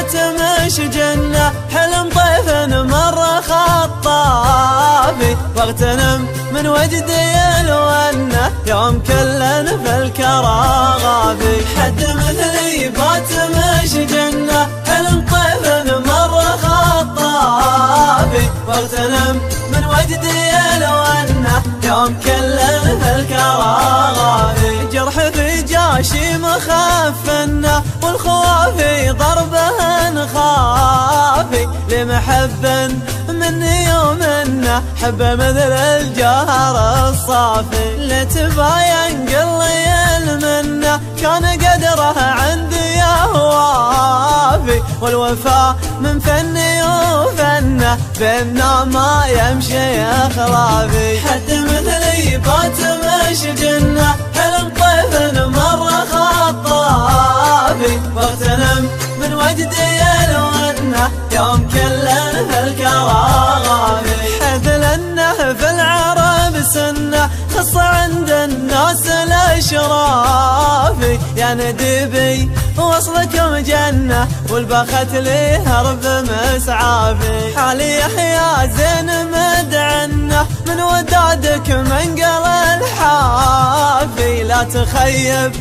باتمش جنة، حلم طيف مرة خطافي، واغتنم من وجدي الونة يوم كلن في الكرى غافي. حد مثلي باتمش جنة، حلم طيف مرة خطافي، واغتنم من وجدي الونة يوم كلن في الكرى غافي. جرح في جاشي مخفنه، والخوافي ضربه خافي، لمحب مني ومنه حبه مثل الجوهر الصافي. لتباين قلي المنه كان قدره عندي يا وافي، والوفاء من فني وفنه بيننا ما يمشي خلافي. حد مثلي باتمش جنة، حلم طيف مرة خطافي، واغتنم من وجدي الونة يوم كلن في الكرى غافي. حيث لأنه في العرب سنة خص عند الناس الاشرافي، يا ندبي وصلكم جنة والبخت لي هرب مسعافي. حالي يحيى زين مدعنة من ودادك منقل الحافي، لا تخيب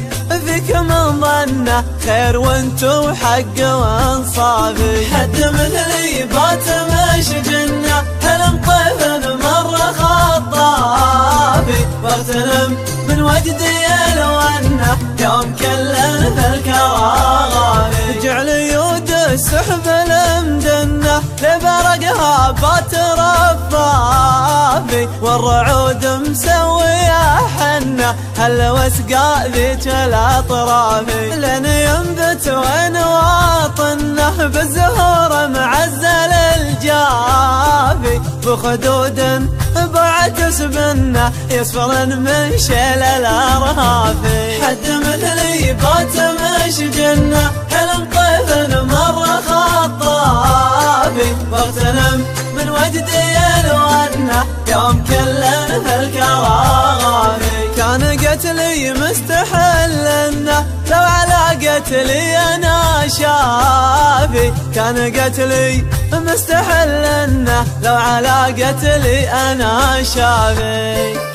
فيك من ظنه خير وانتو حق وانصافي. حد مثلي باتمش جنة، حلم طيف مرة خطافي، واغتنم من وجدي الونة يوم كلن في الكرى غافي. جعل يود السحب المدنة لبرقها باترفافي، والرعود مسوية حنة هل وسقى ذيك الاطرافي. لن ينبت وين واطنه بالزهور معزل الجافي، بخدود بعد سبنه يصفر من شيل الارهافي. حد مثلي باتمش جنة، حلم طيف مرة خطافي، واغتنم من وجدي الونة يوم كلن في الكرى غافي. كان قتلي مستحلنه لو على قتلي انا شافي، كان قتلي مستحلنه لو على قتلي انا شافي.